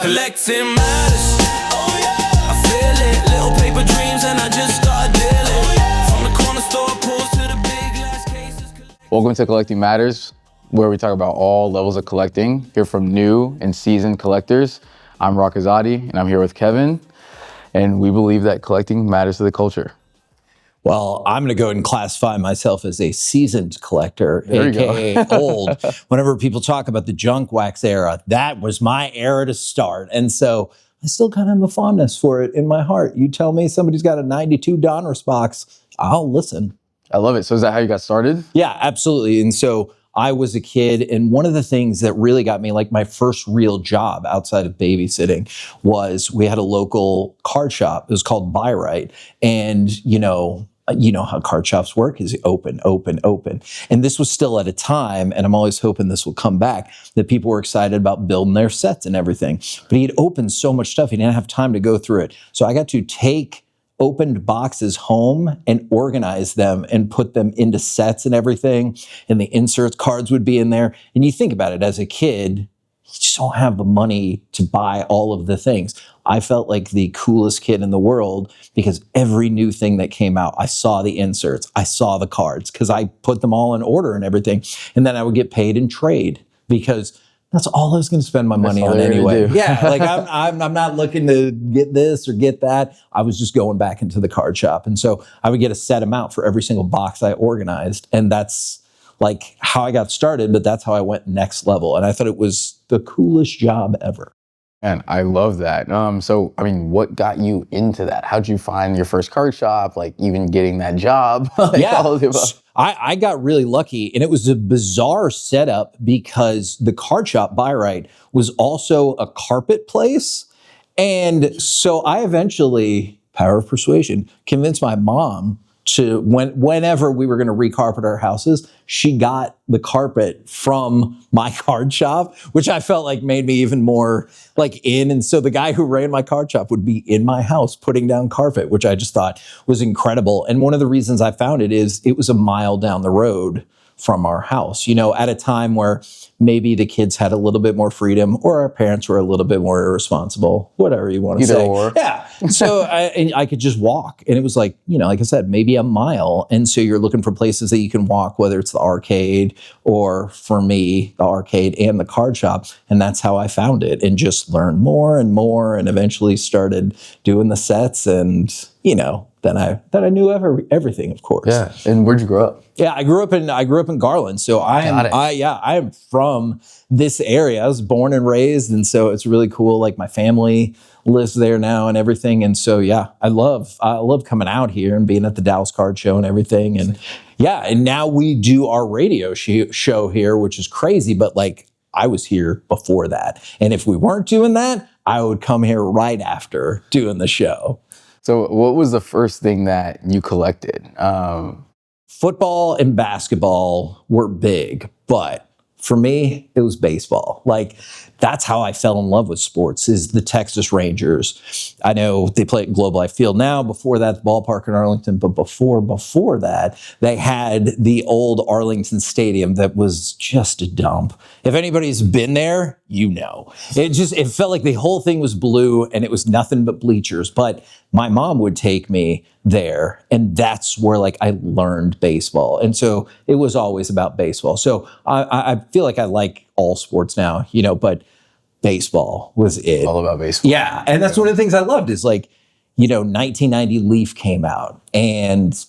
Collecting matters. Oh yeah, I feel it. Little paper dreams and I just start dealing. From the corner store pulls to the big glass cases. Welcome to Collecting Matters, where we talk about all levels of collecting. Hear from new and seasoned collectors. I'm Rakazadi, and I'm here with Kevin, and we believe that collecting matters to the culture. Well, I'm going to go ahead and classify myself as a seasoned collector, There you aka old. Whenever people talk about the junk wax era, that was my era to start. And so I still kind of have a fondness for it in my heart. You tell me somebody's got a 92 Donruss box, I'll listen. I love it. So is that how you got started? Yeah, absolutely. And so I was a kid, and one of the things that really got me, like my first real job outside of babysitting, was we had a local card shop. It was called Buy Right. And, you know how card shops work is open. And this was still at a time, and I'm always hoping this will come back, that people were excited about building their sets and everything. But he had opened so much stuff, he didn't have time to go through it. So I got to take opened boxes home and organize them and put them into sets and everything. And the inserts cards would be in there. And you think about it, as a kid, you just don't have the money to buy all of the things. I felt like the coolest kid in the world because every new thing that came out, I saw the inserts, I saw the cards, because I put them all in order and everything. And then I would get paid in trade because that's all I was going to spend my money on anyway. Yeah, like I'm not looking to get this or get that. I was just going back into the card shop. And so I would get a set amount for every single box I organized. And that's like how I got started, but that's how I went next level. And I thought it was the coolest job ever. And I love that. So, I mean, what got you into that? How'd you find your first card shop? Like even getting that job? I got really lucky, and it was a bizarre setup because the card shop Buy Right was also a carpet place. And so I eventually, power of persuasion, convinced my mom to, whenever we were going to recarpet our houses, she got the carpet from my card shop, which I felt like made me even more like in. And so the guy who ran my card shop would be in my house putting down carpet, which I just thought was incredible. And one of the reasons I found it is it was a mile down the road from our house, at a time where maybe the kids had a little bit more freedom or our parents were a little bit more irresponsible, whatever you want to say. Or. Yeah. So I could just walk, and it was like, like I said, maybe a mile. And so you're looking for places that you can walk, whether it's the arcade or, for me, the arcade and the card shop. And that's how I found it, and just learned more and more, and eventually started doing the sets. And, then I knew everything, of course. Yeah. And where'd you grow up? Yeah, I grew up in Garland. So I am from this area. I was born and raised, and so it's really cool. Like my family lives there now and everything. And so I love coming out here and being at the Dallas Card Show and everything. And and now we do our radio show here, which is crazy, but like I was here before that. And if we weren't doing that, I would come here right after doing the show. So what was the first thing that you collected? Football and basketball were big, but for me, it was baseball. Like, that's how I fell in love with sports, is the Texas Rangers. I know they play at Globe Life Field now. Before that, the ballpark in Arlington. But before that, they had the old Arlington Stadium that was just a dump. If anybody's been there, It felt like the whole thing was blue and it was nothing but bleachers. But my mom would take me there, and that's where like I learned baseball. And so it was always about baseball. So I feel like I like all sports now, but baseball was it. All about baseball. Yeah. And that's one of the things I loved is like, 1990 Leaf came out, and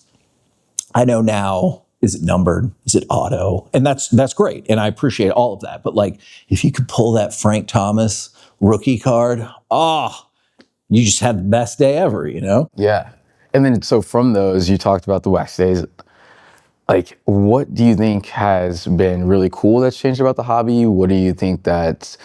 I know now, is it numbered? Is it auto? And that's great. And I appreciate all of that. But like, if you could pull that Frank Thomas rookie card, you just had the best day ever, Yeah. And then, so from those, you talked about the wax days. Like, what do you think has been really cool that's changed about the hobby? What do you think that,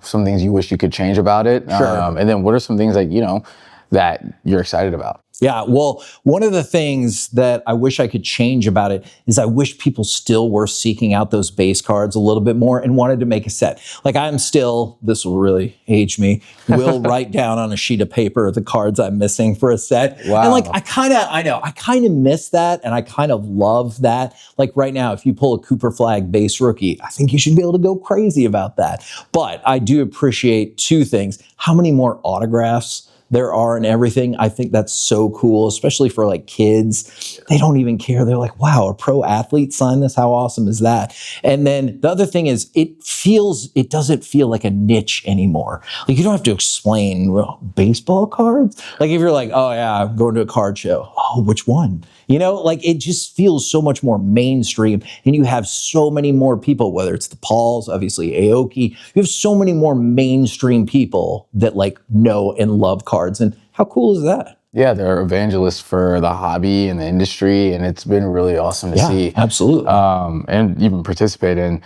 some things you wish you could change about it? Sure. And then what are some things that, that you're excited about? Yeah, well, one of the things that I wish I could change about it is I wish people still were seeking out those base cards a little bit more and wanted to make a set. Like I'm still, this will really age me, will write down on a sheet of paper the cards I'm missing for a set. Wow. And like I kind of miss that, and I kind of love that. Like right now, if you pull a Cooper Flag base rookie, I think you should be able to go crazy about that. But I do appreciate two things: how many more autographs there are and everything. I think that's so cool, especially for like kids. They don't even care. They're like, wow, a pro athlete signed this. How awesome is that? And then the other thing is it doesn't feel like a niche anymore. Like you don't have to explain, well, baseball cards. Like if you're like, oh yeah, I'm going to a card show. Oh, which one? You know, like it just feels so much more mainstream, and you have so many more people, whether it's the Pauls, obviously Aoki, you have so many more mainstream people that like know and love cards. And how cool is that? Yeah, they're evangelists for the hobby and the industry, and it's been really awesome to see. Absolutely. And even participate in.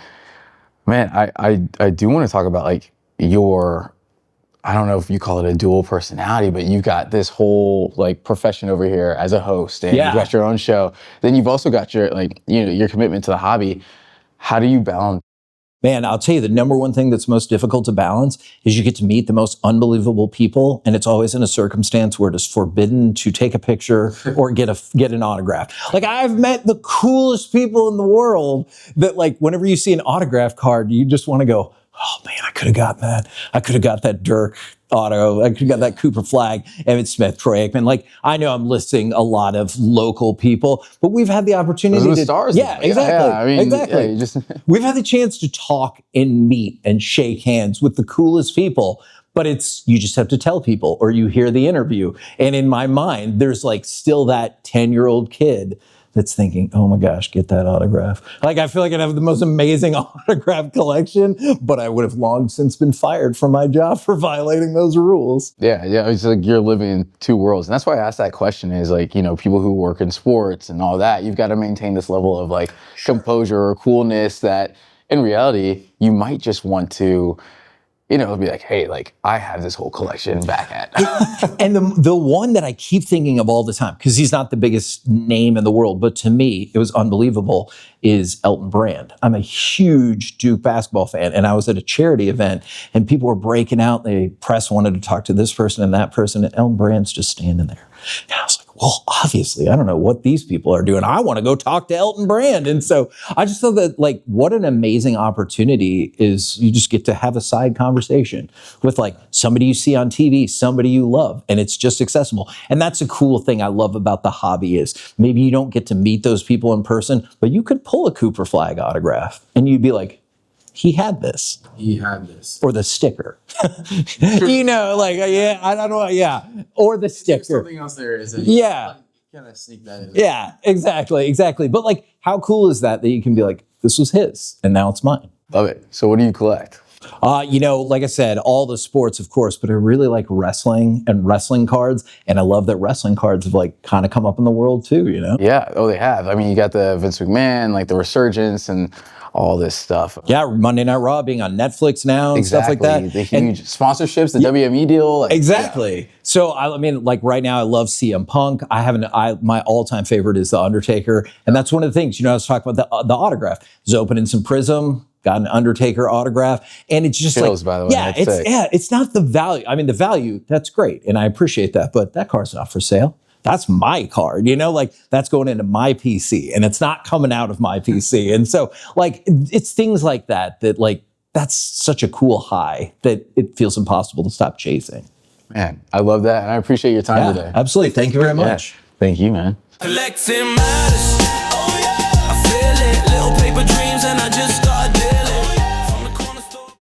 Man, I do want to talk about like your, I don't know if you call it a dual personality, but you've got this whole like profession over here as a host, and you've got your own show. Then you've also got your like, you know, your commitment to the hobby. How do you balance? Man, I'll tell you, the number one thing that's most difficult to balance is you get to meet the most unbelievable people, and it's always in a circumstance where it is forbidden to take a picture or get an autograph. Like I've met the coolest people in the world that like whenever you see an autograph card, you just want to go, oh man, I could have got that. I could have got that Dirk auto. I could have got that Cooper Flag, Emmitt Smith, Troy Aikman. Like I know I'm listing a lot of local people, but we've had the opportunity Those are to stars. Yeah, exactly. Yeah, I mean, exactly. yeah, you just We've had the chance to talk and meet and shake hands with the coolest people, but you just have to tell people or you hear the interview. And in my mind, there's like still that 10-year-old kid that's thinking, oh my gosh, get that autograph. Like, I feel like I'd have the most amazing autograph collection, but I would have long since been fired from my job for violating those rules. Yeah, it's like you're living in two worlds. And that's why I asked that question is like, you know, people who work in sports and all that, you've got to maintain this level of like composure or coolness that in reality, you might just want to, you know, be like, hey, like I have this whole collection back at. And the one that I keep thinking of all the time, because he's not the biggest name in the world, but to me, it was unbelievable, is Elton Brand. I'm a huge Duke basketball fan, and I was at a charity event, and people were breaking out. The press wanted to talk to this person and that person, and Elton Brand's just standing there. And I was like, well, obviously, I don't know what these people are doing. I want to go talk to Elton Brand. And so I just thought that, like, what an amazing opportunity is you just get to have a side conversation with, like, somebody you see on TV, somebody you love, and it's just accessible. And that's a cool thing I love about the hobby is maybe you don't get to meet those people in person, but you could pull a Cooper Flag autograph, and you'd be like, he had this. He had this. Or the sticker. You know, like, yeah, I don't know, yeah. Or the sticker. There's something else there, isn't it? Yeah. Kind of sneak that in. Yeah, exactly. But like, how cool is that you can be like, this was his, and now it's mine. Love it. So what do you collect? You know, like I said, all the sports, of course, but I really like wrestling and wrestling cards. And I love that wrestling cards have like kind of come up in the world too, you know? Yeah. Oh, they have. I mean, you got the Vince McMahon, like the Resurgence and all this stuff. Yeah, Monday Night Raw being on Netflix now and stuff like that. The huge sponsorships, the WME deal. Like, exactly. Yeah. So, I mean, like right now I love CM Punk. My all-time favorite is The Undertaker. And that's one of the things, you know, I was talking about the autograph. I was opening some Prism, got an Undertaker autograph, and it's just Chills, by the way. It's not the value. I mean, the value, that's great, and I appreciate that, but that card's not for sale. That's my card, you know, like that's going into my PC, and it's not coming out of my PC. And so, like, it's things like that like, that's such a cool high that it feels impossible to stop chasing. Man, I love that, and I appreciate your time today. Absolutely. Thank you very much. Yeah. Thank you, man. Collecting matters. Oh yeah, I feel it. Little paper dreams, and I just